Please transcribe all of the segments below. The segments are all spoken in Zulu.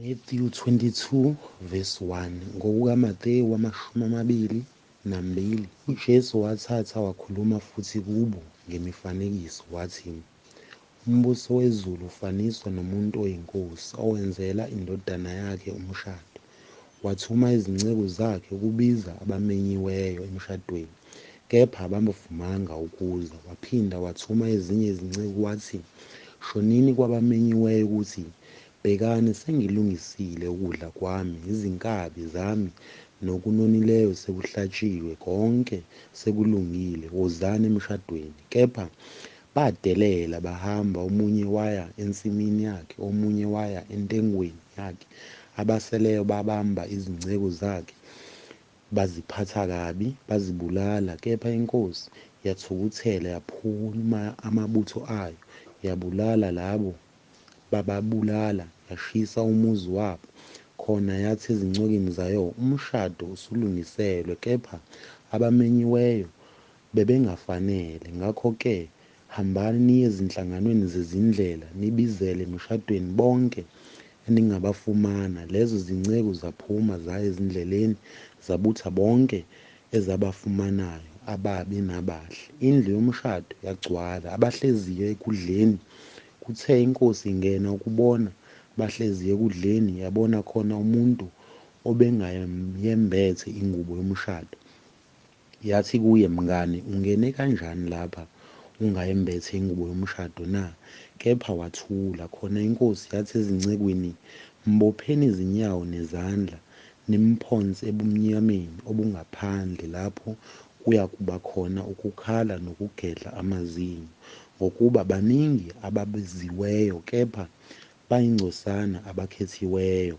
Matthew 22 verse 1 ngokukaMateyu 22, uJesu wathatha wakhuluma futhi kubo ngemifanekiso wathi, "Umbuso wezulu ufaniswa nomuntu oyinkosi owenzela indodana yakhe umshado. Wathuma izinceku zakhe ukubiza abamenyiweyo emshadweni, kepha abangavumanga ukuza. Waphinda wathuma ezinye izinceku wathi, 'Shonini kwabamenyiweyo ukuthi, Bhekani, sengilungisile ukudla kwami, izinkabi zami nokunonileyo sekuhlatshiwe, konke sekulungile, wozani emshadweni.' Kepha badelela bahamba, omunye waya ensimini yakhe, omunye waya entengweni yakhe. Abaseleyo babamba izinceku zakhe, baziphatha kabi, bazibulala. Kepha inkosi yathukuthela, yaphuma amabutho ayo, yabulala labo bababulala, yashisa umuzi wabo. Khona yathi ezincekweni zayo, 'Umshado usulungiselwe, kepha abamenyiweyo bebengafanele. Ngakho-ke hambani niye ezinhlanganweni zezindlela, nibizele emishadweni bonke eningabafumana.' Lezo zinceku zaphuma zaya ezindleleni, zabutha bonke ezabafumanayo, ababi nabahle. Indlu yomshado yagcwala, abahleziyo ekudleni. Kuthe inkosi ingena ukubona bahlezi ekudleni, yabona khona umuntu obengayembethe ingubo yomshado. Yathi kuye, 'Mngani, ungene kanjani lapha ungayembethe ingubo yomshado na?' Kepha wathula. Khona inkosi yathi ezincekwini, 'Mbopheni izinyawo nezandla, nimphonse ebumnyameni obungaphandle, lapho kuyakuba khona ukukhala nokugedla amazinyo, ngokuba baningi ababiziweyo, kepha bayingcosana abakhethiweyo.'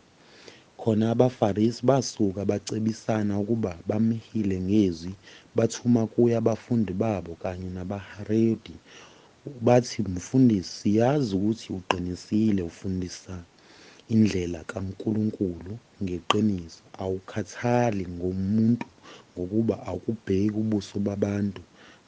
Khona abaFarisi basuka bacebisana ukuba bamhile ngezwi. Bathuma kuye abafundi babo kanye nabaHerodi, bathi, 'Mfundisi, siyazi ukuthi uqinisile, ufundisa indlela kaNkulunkulu ngeqiniso, awukhathali ngomuntu, ngokuba awukubheki ubuso babantu.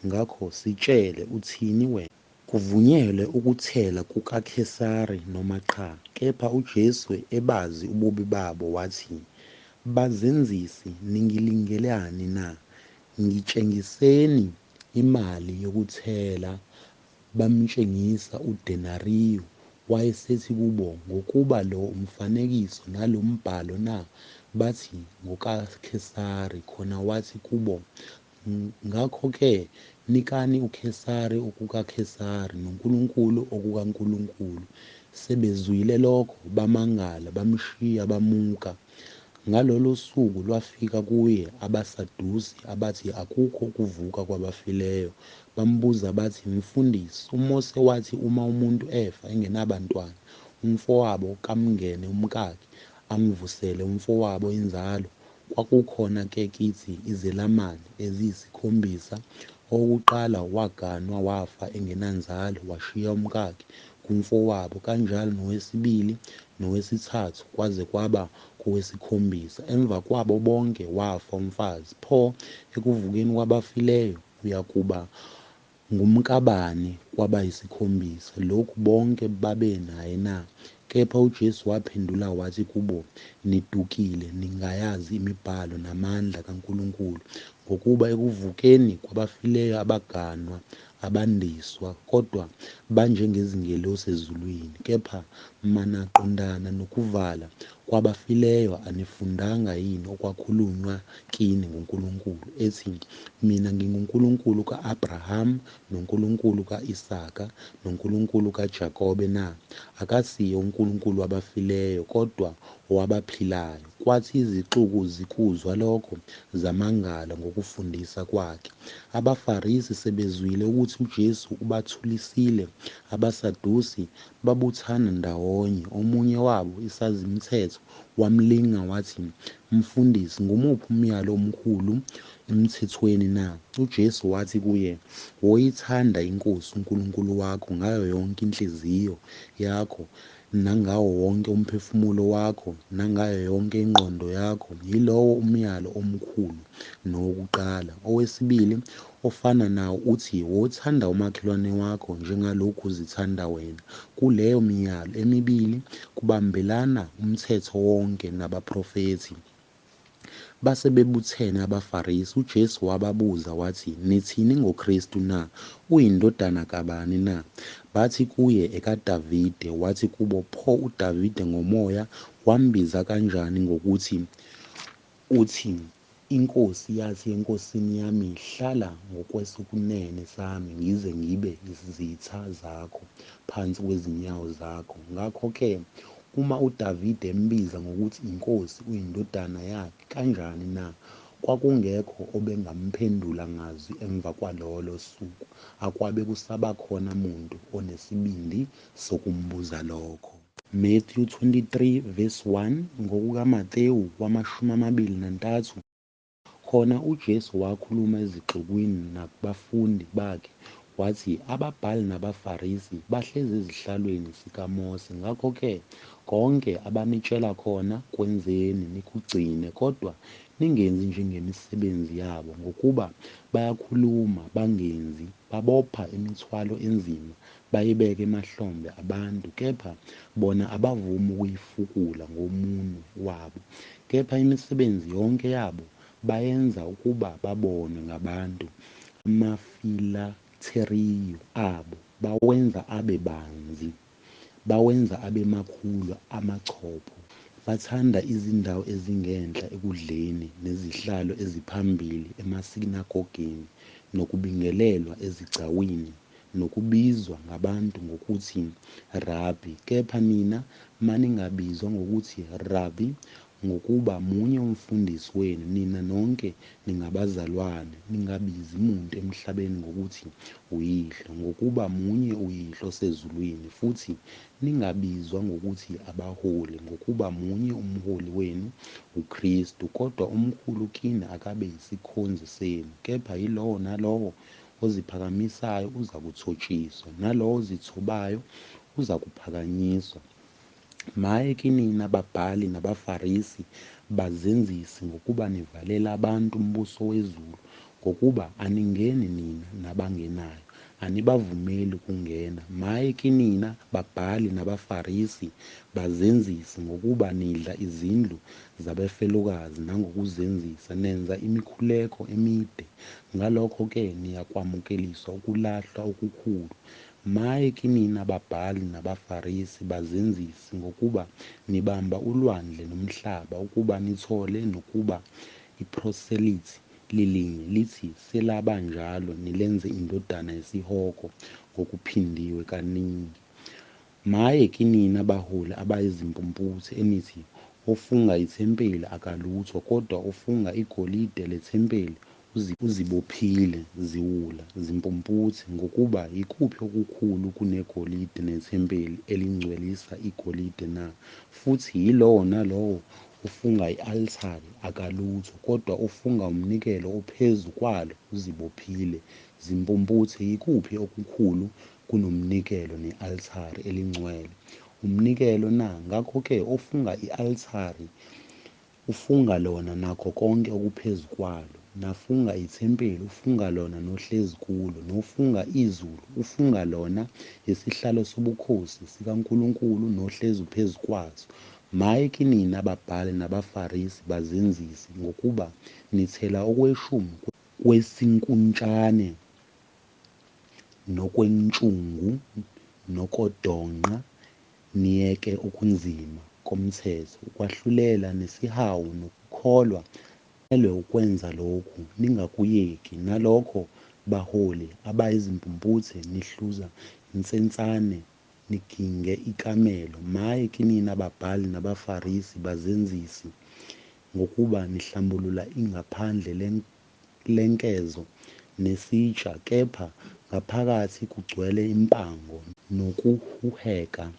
Ngakho sitshele, uthini wena? Kuvunyelwe ukuthela kukaKhesari noma cha?' Kepha uJesu ebazi ububi babo wathi, 'Bazenzisi, ningilingelani na? Ngitshengiseni imali yokuthela.' Bamtshengisa udenariyu. Wayesethi kubo, 'Ngokuba lo umfanekiso nalo mbhalo na?' Bathi, 'NgokaKhesari.' Khona wathi kubo, 'Ngakho-ke nikani uKhesari okukaKhesari, noNkulunkulu okukaNkulunkulu.' Sebezwile lokho, bamangala, bamshiya bamuka. Ngalolo suku lwafika kuye abaSadusi, abathi akukho ukuvuka kwabafileyo. Bambuza bathi, "Mfundisi, uMose wathi uma umuntu efa engenabantwana, umfowabo kamngene umkakhe, amvusele umfowabo inzalo. Kwakukhona-ke kithi izelamani eziyisikhombisa. Owokuqala waganwa wafa engenanzalo, washiya umkakhe kumfowabo, kanjalo nowesibili nowesithathu, kwaze kwaba kowesikhombisa. Emva kwabo bonke wafa umfazi. Pho ekuvukeni kwabafileyo uyakuba ngumkabani kwabayisikhombisa? Lokhu bonke babenaye na?" Kepha uJesu waphendula wathi kubo, "Nidukile, ningayazi imibhalo namandla kaNkulunkulu, ngokuba ekuvukeni kwabafileyo abaganwa abandiswa, kodwa banjengezingelosi ezulwini. Kepha manaqondana nokuvala kwabafileyo, anifundanga yini okwakhulunywa kini nguNkulunkulu, ethi, 'Mina nginguNkulunkulu ka-Abrahama, noNkulunkulu ka-Isaka, noNkulunkulu kaJakobe na?' Akasiye uNkulunkulu wabafileyo, kodwa owabaphilayo." Kwathi izixuku zikuzwa lokho, zamangala ngokufundisa kwakhe. AbaFarisi sebezwile ukuthi uJesu ubathulisile, abaSadusi babuthana ndawonye. Omunye wabo, isazimthetho, wamlinga wathi, "Mfundisi, ngumuphi umyalo omkhulu emthethweni na?" UJesu wathi kuye, "Woyithanda iNkosi uNkulunkulu wakho ngayo yonke inhliziyo yakho, nangawo wonke umphefumulo wakho, nangayo yonke ingqondo yakho, yilowo umyalo omkhulu nowokuqala. Owesibili, ofana nawo uthi, wothanda umakhelwane wakho njengalokhu uzithanda wena. Kuleyo miyalo emibili kubambelana umthetho wonke nabaprofethi. Base bebuthene abaFarisi, uJesu wababuza wathi, "Nithini ngoKristu na? Uyindodana kabani na?" Bathi kuye, "EkaDavide." Wathi kubo, "Pho uDavide ngomoya wambiza kanjani ngokuthi uthi, iNkosi yathi eNkosini yami, hlala ngakwesokunene sami ngize ngibe izitha zakho phansi kwezinyawo zakho." Ngakho-ke, uma uDavide embiza ngokuthi iNkosi uyindodana yakhe, kanjani na? Kwakungekho obengamphendula ngazwi emva kwalolo suku, akwabe kusaba khona muntu onesibindi sokumbuza lokho. Matthew 23 verse 1, ngokukaMatewu 23. Khona uJesu wakhuluma ezixukwini nakubafundi bakhe, wathi, "Ababhali nabaFarisi bahlezi ezihlalweni zikaMose. Ngakho-ke, konke abanitshela khona kwenzeni nikugcine, kodwa ningenzi njengemisebenzi yabo, ngokuba bayakhuluma bangenzi, babopha imithwalo enzima bayibeke emahlombe abantu, kepha bona abavumi ukuyifukula ngomunwe wabo. Kepha imisebenzi yonke yabo bayenza ukuba babonwe ngabantu. Amafilatheriyo abo bawenza abe banzi, bawenza abe makhulu amachopho. Bathanda izindawo ezingenhla ekudleni, nezihlalo eziphambili emasinagogeni, nokubingelelwa ezigcawini, nokubizwa ngabantu ngokuthi, Rabi. Kepha nina maningabizwa ngokuthi Rabi, ngokuba munye umfundisi wenu, nina nonke ningabazalwane. Ningabizi muntu emhlabeni ngokuthi uyihlo, ngokuba munye uyihlo osezulwini. Futhi ningabizwa ngokuthi abaholi, ngokuba munye umholi wenu, uKristu. Kodwa omkhulu kini akabe yisikhonzi senu. Kepha yilowo nalowo oziphakamisayo uza kuthotshiswa, nalowo ozithobayo uza kuphakanyiswa. Maye kinina babhali nabaFarisi, bazenzisi, ngokuba nivalela abantu umbuso wezulu, ngokuba aningeni nina nabangenayo, anibavumeli ukungena. Maye kinina babhali nabaFarisi, bazenzisi, ngokuba nidla izindlu zabafelokazi nangokuzenzisa, nenza imikhuleko emide. Ngalokho-ke niyakwamukeliswa ukulahlwa okukhulu. Maye kinina babhali nabaFarisi, bazenzisi, ngokuba nibamba ulwandle nomhlaba ukuba nithole, nokuba iproselithi lilinye lithi selaba njalo nilenze indodana yesihoko ngokuphindiwe kaningi. Maye kinina baholi abayizimpumputhe, enithi, ofunga ithempeli akalutho, kodwa ofunga igolide lethempeli uzibophile ziwula, zimpumputhe. Ngokuba yikuphi okukhulu kunegolide nethempeli elingcwelisa igolide na? Futhi yilowo nalowo ofunga i-alithari akalutho, kodwa ofunga umnikelo ophezu kwalo uzibophile, zimpumputhe. Yikuphi okukhulu kunomnikelo ne-alithari elingcwele? Umnikelo na? Ngakho-ke ofunga i-alithari ufunga lona nakho konke okuphezu kwalo, nafunga ithempeli ufunga lona nohlezi kulo, nofunga izulu ufunga lona isihlalo sobukhosi sikaNkulunkulu nohlezi phezu kwaso. Maye kinina ababhali nabaFarisi, bazenzisi, ngokuba nithela okweshumi kwesinkutshane nokwentshungu nokodonqa, niyeke okunzima komthetho, ukwahlulela nesihawu nokukholwa. Kumele ukwenza lokhu, ningakuyeki. Nalokho, baholi abayizimpumputhe, nihluza insensane niginge ikamelo. Maye kinina babhali nabaFarisi, bazenzisi, ngokuba nihlambulula ingaphandle lenkezo nesitsha, kepha ngaphakathi kugcwele impango nokuhuheka.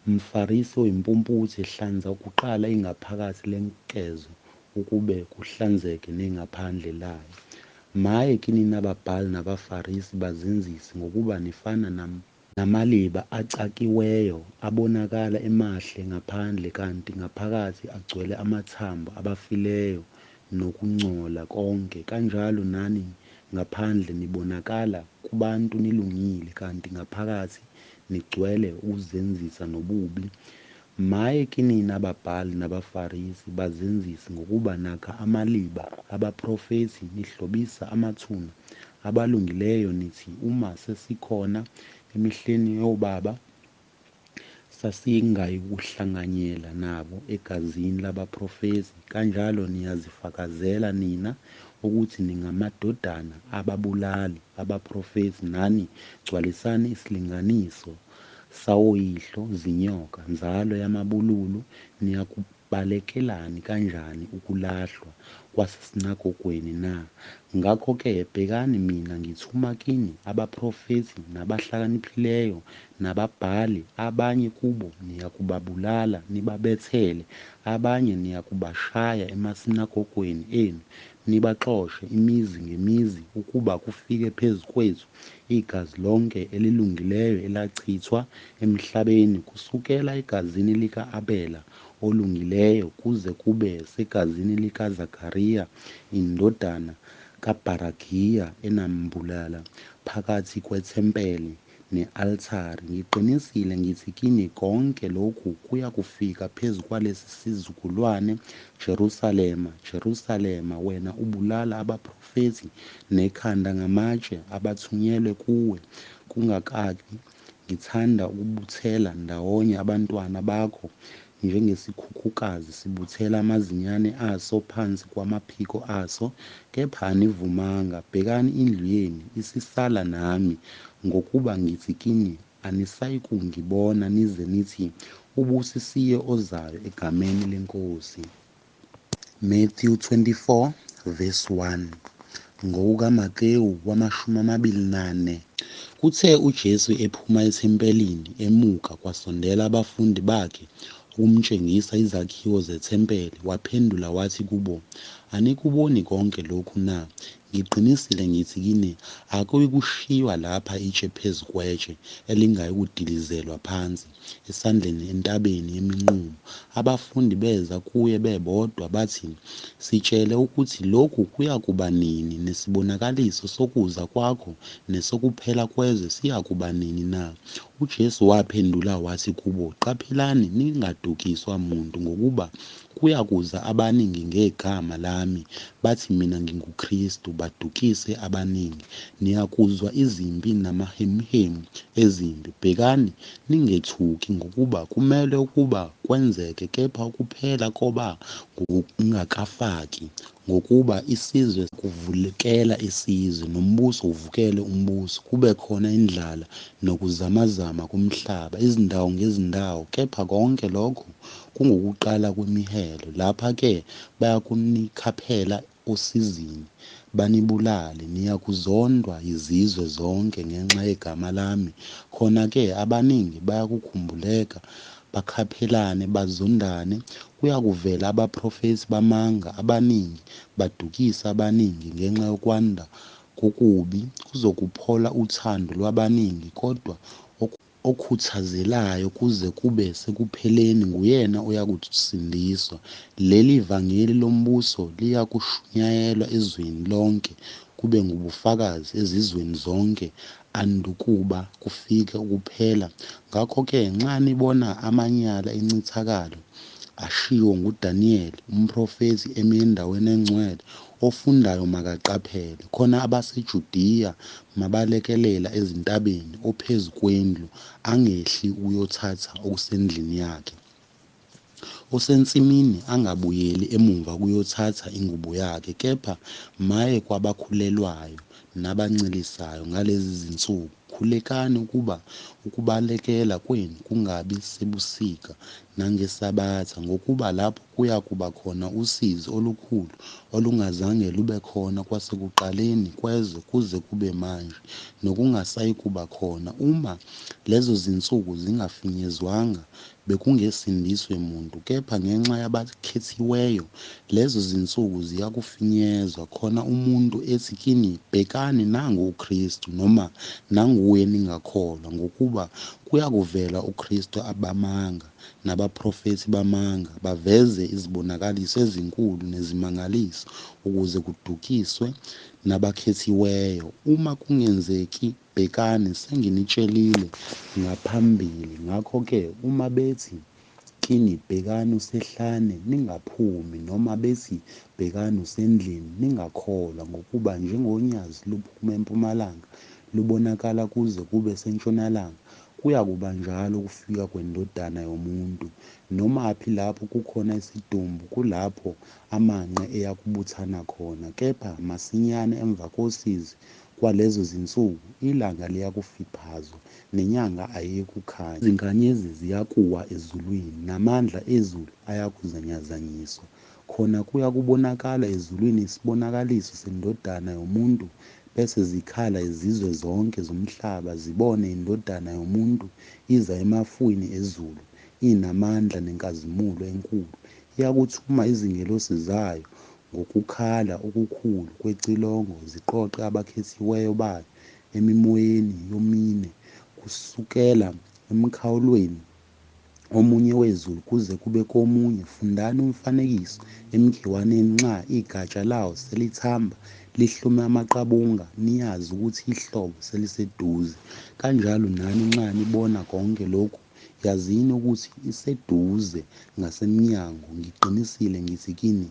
Mfarisi oyimpumputhe, hlanza kuqala ingaphakathi lenkezo, ukube kuhlanzeke nengaphandle layo. Maye kinina babhali nabaFarisi, bazenzisi, ngokuba nifana namaliba acakiweyo abonakala emahle ngaphandle kanti ngaphakathi agcwele amathambo abafileyo nokungcola konke. Kanjalo nani ngaphandle nibonakala kubantu nilungile kanti ngaphakathi nigcwele ukuzenzisa nobubi. Maye kinina ababhali nabaFarisi, bazenzisi, ngokuba nakha amaliba abaprofethi, nihlobisa amathuna abalungileyo. Nithi uma sesikhona emihleni yobaba sasingayikuhlanganyela nabo egazini labaprofethi. Kanjalo niyazifakazela nina ukuthi ningamadodana ababulali abaprofethi, nani gcwalisani isilinganiso sawoyihlo zinyoka, nzalo yamabululu. Niyakubalekelani kanjani ukulahlwa kwasesinagogweni na? Ngakho-ke bhekani, mina ngithuma kini abaprofethi nabahlakaniphileyo nababhali. Abanye kubo niyakubabulala nibabethele, abanye niyakubashaya emasinagogweni enu nibaxoshe imizi ngemizi, ukuba kufike phezu kwethu igazi lonke elilungileyo elachithwa emhlabeni, kusukela egazini lika-Abela olungileyo kuze kube segazini likaZakhariya indodana kaBharakhiya enambulala phakathi kwethempeli ne-althari. Ngiqinisile ngithi kini, konke lokhu kuya kufika phezu kwalesi sizukulwane. Jerusalema, Jerusalema, wena ubulala abaprofethi nekhanda ngamatshe abathunyelwe kuwe. Kungakaki ngithanda ukubuthela ndawonye abantwana bakho njengesikhukhukazi sibuthela amazinyane aso phansi kwamaphiko aso, kepha anivumanga. Bhekani, indlu yenu isisala nami, ngokuba ngithi kini, anisayikungibona nize nithi, ubusisiwe ozayo egameni leNkosi. Matthew 24 verse 1. NgokukaMatewu 24. Kuthe uJesu ephuma ethempelini emuka, kwasondela abafundi bakhe ukumtshengisa izakhiwo zethempeli. Waphendula wathi kubo, anikuboni konke lokhu na? Ngiqinisile ngithi kini, akuyikushiywa lapha itshe phezu kwetshe elingayikudilizelwa phansi esandleni entabeni yeminqumo. Abafundi beza kuye bebodwa bathi, sitshele ukuthi lokhu kuyakuba nini, nesibonakaliso sokuza kwakho nesokuphela kwezwe siyakuba nini na? UJesu waphendula wathi kubo, qaphelani ningadukiswa muntu, ngokuba kuyakuza abaningi ngegama lami, bathi mina nginguKristu, badukise abaningi. Niyakuzwa izimpi namahemuhemu ezimpi. Bhekani, ningethuki, ngokuba kumele ukuba kwenzeke, kepha ukuphela koba kungakafiki. Ngokuba isizwe kuvukela isizwe, nombuso uvukele umbuso, kube khona indlala nokuzamazama kumhlaba, izindawo ngezindawo. Kepha konke lokho kungukuqala kwemihelo. Lapha-ke bayakunikhaphela osizini, banibulale. Niyakuzondwa yizizwe zonke ngenxa yegama lami. Khona-ke abaningi bayakukhumbuleka, bakhaphelane, bazondane. Kuyakuvela abaprofethi bamanga abaningi, badukise abaningi. Ngenxa yokwanda kokubi kuzokuphola uthando lwabaningi, kodwa okhuthazelayo kuze kube sekupheleni nguyena oyakusindiswa. Leli vangeli lombuso liyakushunyayelwa ezweni lonke, kube ngubufakazi ezizweni zonke, andukuba kufike ukuphela. Ngakho-ke nxa nibona amanyala encithakalo ashiwo nguDaniyeli umprofethi eme endaweni engcwele, ofundayo makaqaphele. Khona abaseJudiya mabalekelela ezintabeni, ophezu kwendlu angehli ukuyothatha okusendlini yakhe, osensimini angabuyeli emumva ukuyothatha ingubo yakhe. Kepha maye kwabakhulelwayo nabancelisayo ngalezi zinsuku. Khulekani ukuba ukubalekela kwenu kungabi sebusika nangeSabatha, ngokuba lapho kuya kuba khona usizi olukhulu olungazange lube khona kwasekuqaleni kwezwe kuze kube manje, nokungasayikuba khona uma lezo zinsuku zingafinyezwanga. bekungesindiswe muntu, kepha ngenxa yabakhethiweyo lezo zinsuku ziyakufinyezwa, khona umuntu ethi kini, bhekani nangu uKristu, noma nanguye ningakholwa, ngokuba kuyakuvela uKristu bamanga nabaprofethi bamanga, baveze izibonakaliso ezinkulu nezimangaliso, ukuze kudukiswe nabakhethiweyo. Uma kungenzeki, bhekani, senginitshelile ngaphambili. Ngakho-ke uma bethi kini, bhekani usehlane, ningaphumi, noma bethi bhekani usendlini, ningakholwa, ngokuba njengonyazi luphuma empumalanga lubonakala kuze kube sentshonalanga, kuyakuba njalo ukufika kweNdodana yoMuntu. Nomaphi lapho kukhona isidumbu, kulapho amanqe eyakubuthana khona. Kepha masinyane emva kosizi kwalezo zinsuku, ilanga liyakufiphaza, nenyanga ayikukhanya, izinkanyezi ziyakuwa ezulwini, namandla ezulu ayakuzanyazanyiswa. Khona kuyakubonakala ezulwini isibonakaliso seNdodana yoMuntu, bese zikhala izizwe zonke zomhlaba zibone iNdodana yoMuntu iza emafwini ezulu, inamandla nenkazimulo enkulu. Iyakuthuma izingelosi zayo ngokukhala okukhulu kwecilongo, ziqoqe abakhethiweyo bayo emimoyeni yomine, kusukela emkhawulweni omunye wezulu kuze kube komunye. Fundani umfanekiso emgciwaneni nxa igatsha lawo selithamba lihlume amaqabunga, niyazi ukuthi ihlobo seliseduze. Kanjalo nani nxa nibona konke lokhu, yazini ukuthi iseduze ngasemnyango. Ngiqinisile ngithi kini,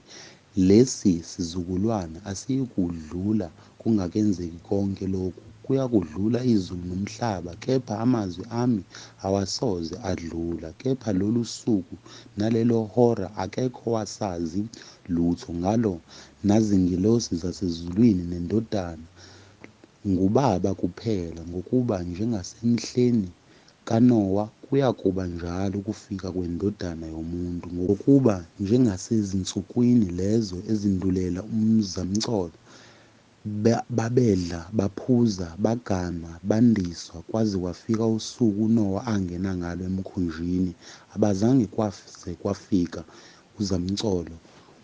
lesi sizukulwane asiyikudlula kungakenzeki konke lokhu. Kuyakudlula izulu nomhlaba, kepha amazwi ami awasoze adlula. Kepha lolu suku nalelo hora akekho owasazi lutho ngalo, nazingilosi zasezulwini neNdodana, nguBaba kuphela. Ngokuba njengasemhleni kaNowa, kuyakuba njalo ukufika kweNdodana yoMuntu. Ngokuba njengasezinsukwini lezo ezindulela umzamcolo, babedla, baphuza, baganwa, bandiswa, kwaze kwafika usuku uNowa angena ngalo emkhunjini, abazange kwaze kwafika uzamcolo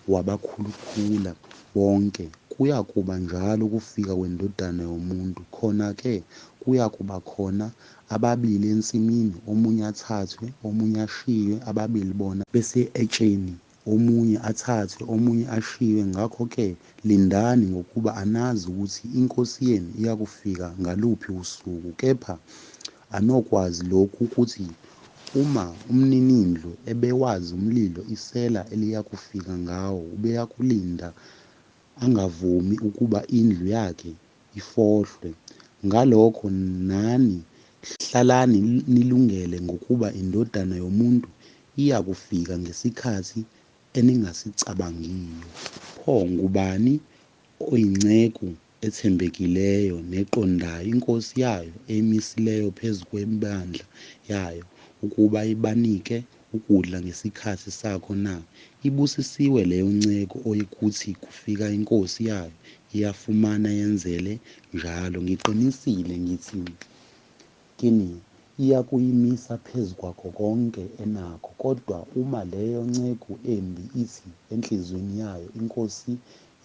wabakhulukhula bonke. Kuyakuba njalo ukufika kweNdodana yoMuntu. Khona-ke kuyakuba khona ababili ensimini, omunye athathwe, omunye ashiywe, ababili bona bese-etsheni, omunye athathwe, omunye ashiywe. Ngakho-ke lindani, ngokuba anazi ukuthi iNkosi yenu iyakufika ngaluphi usuku. Kepha anokwazi lokhu ukuthi uma umninindlu ebewazi umlilo isela eliyakufika ngawo, ubeyakulinda angavumi ukuba indlu yakhe ifohlwe. Ngalokho nani hlalani nilungele, ngokuba iNdodana yoMuntu iyakufika ngesikhathi eningasicabangiyo. Pho ngubani oyinceku ethembekileyo neqondayo, iNkosi yayo eyimisileyo phezu kwebandla yayo, ukuba ibanike ukudla ngesikhathi sakho na? Ibusisiwe leyo nceku oyikuthi kufika iNkosi yayo iyafumana yenzele njalo. Ngiqinisile ngithi kini, iyakuyimisa phezu kwakho konke enakho. Kodwa uma leyo nceku embi ithi enhliziyweni yayo, iNkosi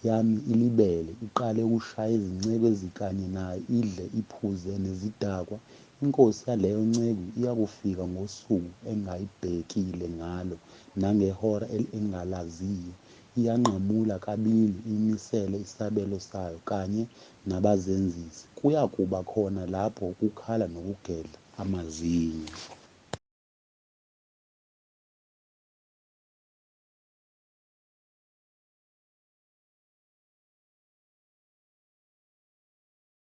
yami ilibele, iqale ukushaya izinceku ezikanye nayo, idle iphuze nezidakwa, inkosi yaleyo nceku iyakufika ngosuku engayibhekile ngalo, nangehora engalaziyo. Iyanqamula kabili imisele isabelo sayo kanye nabazenzisi. Kuyakuba khona lapho ukukhala nokugedla amazinyo.